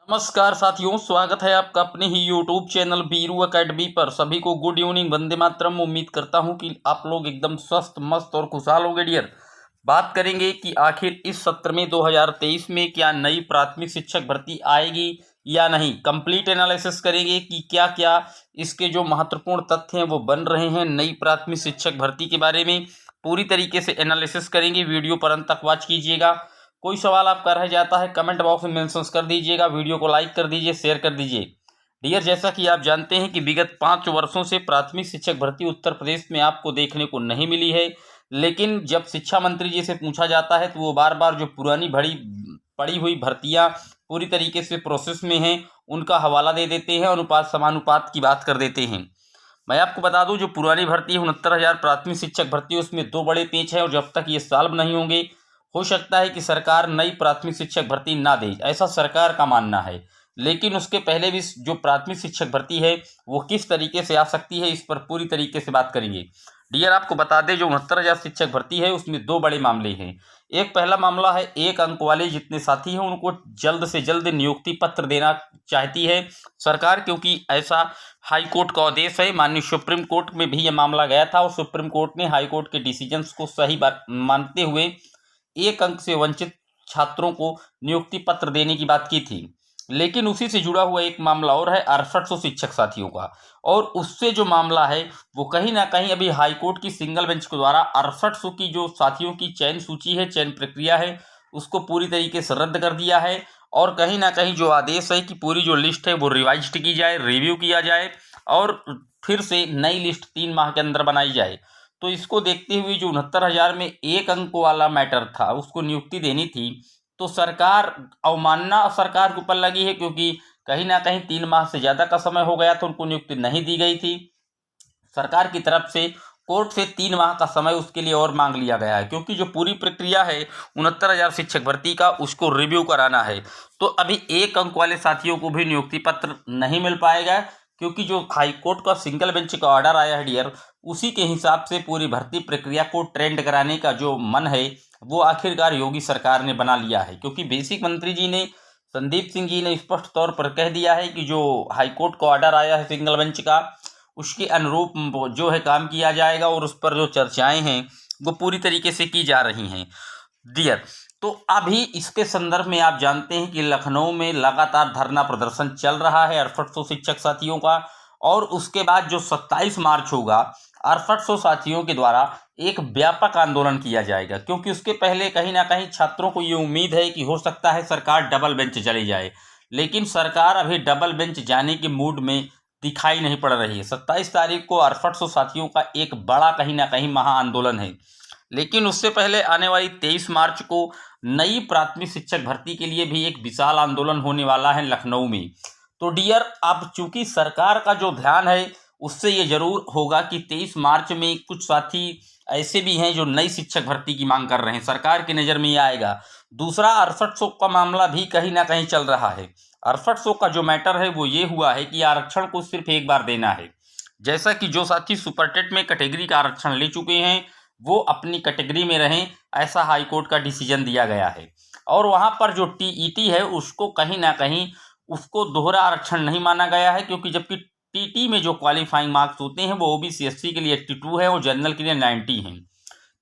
नमस्कार साथियों, स्वागत है आपका अपने ही यूट्यूब चैनल बीरू एकेडमी पर। सभी को गुड इवनिंग, वंदे मातरम। उम्मीद करता हूं कि आप लोग एकदम स्वस्थ, मस्त और खुशहाल होंगे डियर। बात करेंगे कि आखिर इस सत्र में 2023 में क्या नई प्राथमिक शिक्षक भर्ती आएगी या नहीं। कंप्लीट एनालिसिस करेंगे कि क्या क्या इसके जो महत्वपूर्ण तथ्य हैं वो बन रहे हैं नई प्राथमिक शिक्षक भर्ती के बारे में। पूरी तरीके से एनालिसिस करेंगे, वीडियो पर अंत तक वॉच कीजिएगा। कोई सवाल आपका रह जाता है कमेंट बॉक्स में मेंशन कर दीजिएगा, वीडियो को लाइक कर दीजिए, शेयर कर दीजिए। डियर, जैसा कि आप जानते हैं कि विगत 5 वर्षों से प्राथमिक शिक्षक भर्ती उत्तर प्रदेश में आपको देखने को नहीं मिली है। लेकिन जब शिक्षा मंत्री जी से पूछा जाता है तो वो बार बार जो पुरानी पड़ी हुई भर्तियां पूरी तरीके से प्रोसेस में हैं उनका हवाला दे देते हैं, अनुपात समानुपात की बात कर देते हैं। मैं आपको बता दूं, जो पुरानी भर्ती है 69,000 प्राथमिक शिक्षक भर्ती, उसमें 2 बड़े पेच हैं और जब तक ये सॉल्व नहीं होंगे हो सकता है कि सरकार नई प्राथमिक शिक्षक भर्ती ना दे, ऐसा सरकार का मानना है। लेकिन उसके पहले भी जो प्राथमिक शिक्षक भर्ती है वो किस तरीके से आ सकती है, इस पर पूरी तरीके से बात करेंगे। डियर, आपको बता दें, जो 69,000 शिक्षक भर्ती है उसमें 2 बड़े मामले हैं। एक पहला मामला है, 1 अंक वाले जितने साथी हैं उनको जल्द से जल्द नियुक्ति पत्र देना चाहती है सरकार, क्योंकि ऐसा हाई कोर्ट का आदेश है। माननीय सुप्रीम कोर्ट में भी यह मामला गया था और सुप्रीम कोर्ट ने हाई कोर्ट के डिसीजंस को सही मानते हुए 1 अंक से वंचित छात्रों को नियुक्ति पत्र देने की बात की थी। लेकिन उसी से जुड़ा हुआ एक मामला और है 6800 शिक्षक साथियों का, और उससे जो मामला है वो कहीं ना कहीं अभी हाईकोर्ट की सिंगल बेंच के द्वारा 6800 की जो साथियों की चयन सूची है, चयन प्रक्रिया है, उसको पूरी तरीके से रद्द कर दिया है। और कहीं ना कहीं जो आदेश है कि पूरी जो लिस्ट है वो रिवाइज्ड की जाए, रिव्यू किया जाए और फिर से नई लिस्ट 3 माह के अंदर बनाई जाए। तो इसको देखते हुए जो 69,000 में 1 अंक वाला मैटर था उसको नियुक्ति देनी थी, तो सरकार अवमानना सरकार के ऊपर लगी है, क्योंकि कहीं ना कहीं 3 माह से ज़्यादा का समय हो गया तो उनको नियुक्ति नहीं दी गई थी। सरकार की तरफ से कोर्ट से 3 माह का समय उसके लिए और मांग लिया गया है, क्योंकि जो पूरी प्रक्रिया है 69,000 शिक्षक भर्ती का उसको रिव्यू कराना है। तो अभी 1 अंक वाले साथियों को भी नियुक्ति पत्र नहीं मिल पाएगा, क्योंकि जो हाईकोर्ट का सिंगल बेंच का ऑर्डर आया है डियर, उसी के हिसाब से पूरी भर्ती प्रक्रिया को ट्रेंड कराने का जो मन है वो आखिरकार योगी सरकार ने बना लिया है। क्योंकि बेसिक मंत्री जी ने, संदीप सिंह जी ने स्पष्ट तौर पर कह दिया है कि जो हाईकोर्ट का ऑर्डर आया है सिंगल बेंच का उसके अनुरूप जो है काम किया जाएगा, और उस पर जो चर्चाएं हैं वो पूरी तरीके से की जा रही हैं डियर। तो अभी इसके संदर्भ में आप जानते हैं कि लखनऊ में लगातार धरना प्रदर्शन चल रहा है 6800 शिक्षक साथियों का, और उसके बाद जो 27 मार्च होगा 6800 साथियों के द्वारा एक व्यापक आंदोलन किया जाएगा। क्योंकि उसके पहले कहीं ना कहीं छात्रों को ये उम्मीद है कि हो सकता है सरकार डबल बेंच चली जाए, लेकिन सरकार अभी डबल बेंच जाने के मूड में दिखाई नहीं पड़ रही है। 27 तारीख को 6800 साथियों का एक बड़ा कहीं ना कहीं महा आंदोलन है। लेकिन उससे पहले आने वाली 23 मार्च को नई प्राथमिक शिक्षक भर्ती के लिए भी एक विशाल आंदोलन होने वाला है लखनऊ में। तो डियर, अब चूंकि सरकार का जो ध्यान है उससे ये जरूर होगा कि 23 मार्च में कुछ साथी ऐसे भी हैं जो नई शिक्षक भर्ती की मांग कर रहे हैं, सरकार की नज़र में ये आएगा। दूसरा, 6800 का मामला भी कहीं ना कहीं चल रहा है। 6800 का जो मैटर है वो ये हुआ है कि आरक्षण को सिर्फ एक बार देना है। जैसा कि जो साथी सुपरटेट में कैटेगरी का आरक्षण ले चुके हैं वो अपनी कैटेगरी में रहें, ऐसा हाईकोर्ट का डिसीजन दिया गया है। और वहाँ पर जो टीईटी है उसको कहीं ना कहीं उसको दोहरा आरक्षण नहीं माना गया है, क्योंकि जबकि टीटी में जो क्वालिफाइंग मार्क्स होते हैं वो ओबीसी एससी के लिए 82 है और जनरल के लिए 90 हैं।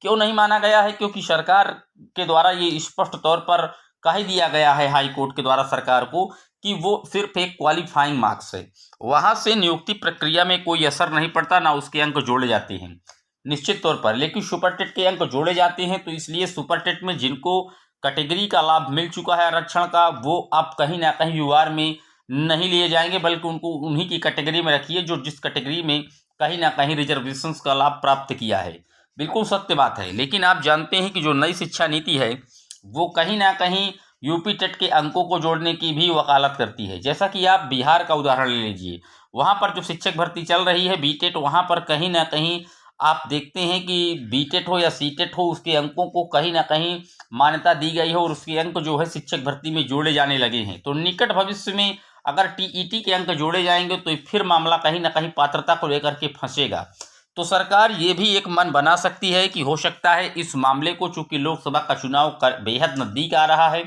क्यों नहीं माना गया है? क्योंकि सरकार के द्वारा ये स्पष्ट तौर पर कह दिया गया है हाई कोर्ट के द्वारा सरकार को कि वो सिर्फ एक क्वालिफाइंग मार्क्स है, वहां से नियुक्ति प्रक्रिया में कोई असर नहीं पड़ता, ना उसके अंक जोड़े जाते हैं निश्चित तौर पर। लेकिन सुपरटेट के अंक जोड़े जाते हैं, तो इसलिए सुपरटेट में जिनको कैटेगरी का लाभ मिल चुका है आरक्षण का, वो आप कहीं ना कहीं यूआर में नहीं लिए जाएंगे, बल्कि उनको उन्हीं की कैटेगरी में रखिए जो जिस कैटेगरी में कहीं ना कहीं रिजर्वेशंस का लाभ प्राप्त किया है। बिल्कुल सत्य बात है। लेकिन आप जानते हैं कि जो नई शिक्षा नीति है वो कहीं ना कहीं यूपी टेट के अंकों को जोड़ने की भी वकालत करती है। जैसा कि आप बिहार का उदाहरण ले लीजिए, वहाँ पर जो शिक्षक भर्ती चल रही है बीटेट, वहाँ पर कहीं ना कहीं आप देखते हैं कि बीटेट हो या सीटेट हो, उसके अंकों को कहीं ना कहीं मान्यता दी गई है और उसके अंक जो है शिक्षक भर्ती में जोड़े जाने लगे हैं। तो निकट भविष्य में अगर टीईटी के अंक जोड़े जाएंगे तो फिर मामला कहीं ना कहीं पात्रता को लेकर के फंसेगा। तो सरकार ये भी एक मन बना सकती है कि हो सकता है इस मामले को, चूंकि लोकसभा का चुनाव बेहद नजदीक आ रहा है,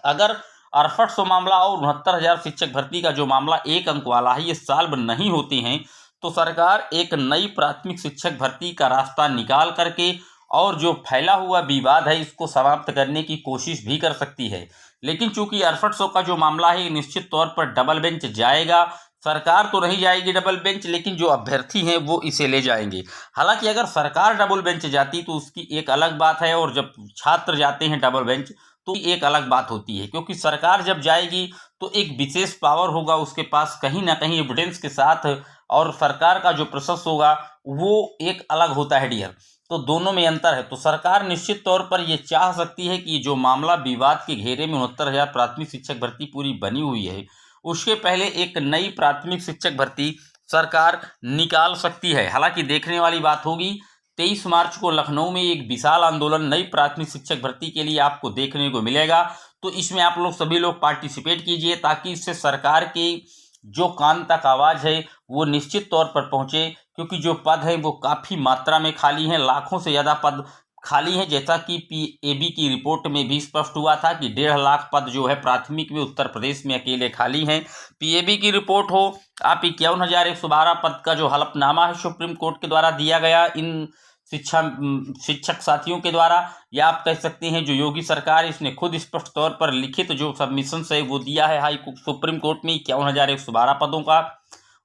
अगर 6800 मामला और 69,000 शिक्षक भर्ती का जो मामला 1 अंक वाला है, ये सॉल्व नहीं होते हैं तो सरकार एक नई प्राथमिक शिक्षक भर्ती का रास्ता निकाल करके और जो फैला हुआ विवाद है इसको समाप्त करने की कोशिश भी कर सकती है। लेकिन चूंकि 6800 का जो मामला है निश्चित तौर पर डबल बेंच जाएगा। सरकार तो नहीं जाएगी डबल बेंच, लेकिन जो अभ्यर्थी हैं वो इसे ले जाएंगे। हालांकि अगर सरकार डबल बेंच जाती तो उसकी एक अलग बात है, और जब छात्र जाते हैं डबल बेंच तो एक अलग बात होती है, क्योंकि सरकार जब जाएगी तो एक विशेष पावर होगा उसके पास, कहीं ना कहीं एविडेंस के साथ, और सरकार का जो प्रोसेस होगा वो एक अलग होता है डियर। तो दोनों में अंतर है। तो सरकार निश्चित तौर पर यह चाह सकती है कि जो मामला विवाद के घेरे में 69,000 प्राथमिक शिक्षक भर्ती पूरी बनी हुई है, उसके पहले एक नई प्राथमिक शिक्षक भर्ती सरकार निकाल सकती है। हालांकि देखने वाली बात होगी, 23 मार्च को लखनऊ में एक विशाल आंदोलन नई प्राथमिक शिक्षक भर्ती के लिए आपको देखने को मिलेगा। तो इसमें आप लोग सभी लोग पार्टिसिपेट कीजिए, ताकि इससे सरकार की जो कान तक आवाज़ है वो निश्चित तौर पर पहुंचे, क्योंकि जो पद है वो काफ़ी मात्रा में खाली हैं, लाखों से ज़्यादा पद खाली हैं। जैसा कि पीएबी की रिपोर्ट में भी स्पष्ट हुआ था कि 1.5 लाख पद जो है प्राथमिक में उत्तर प्रदेश में अकेले खाली हैं। पीएबी की रिपोर्ट हो, आप 51,112 पद का जो हलफनामा है सुप्रीम कोर्ट के द्वारा दिया गया इन शिक्षक साथियों के द्वारा, या आप कह सकते हैं जो योगी सरकार इसने खुद स्पष्ट तौर पर लिखित जो सबमिशन है वो दिया है सुप्रीम कोर्ट में 51,112 पदों का।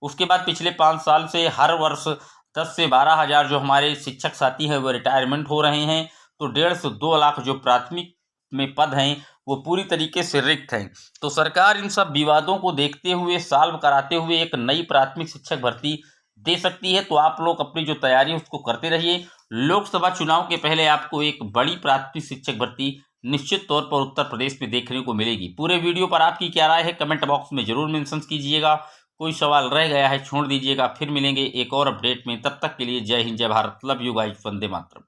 उसके बाद पिछले 5 साल से हर वर्ष 10 से 12,000 जो हमारे शिक्षक साथी हैं वो रिटायरमेंट हो रहे हैं। तो 1.5 से 2 लाख जो प्राथमिक में पद हैं वो पूरी तरीके से रिक्त हैं। तो सरकार इन सब विवादों को देखते हुए, सॉल्व कराते हुए एक नई प्राथमिक शिक्षक भर्ती दे सकती है। तो आप लोग अपनी जो तैयारी है उसको करते रहिए। लोकसभा चुनाव के पहले आपको एक बड़ी प्राथमिक शिक्षक भर्ती निश्चित तौर पर उत्तर प्रदेश में देखने को मिलेगी। पूरे वीडियो पर आपकी क्या राय है कमेंट बॉक्स में जरूर मेंशन कीजिएगा। कोई सवाल रह गया है छोड़ दीजिएगा। फिर मिलेंगे एक और अपडेट में, तब तक के लिए जय हिंद जय Bharat, love you guys, Vande Mataram.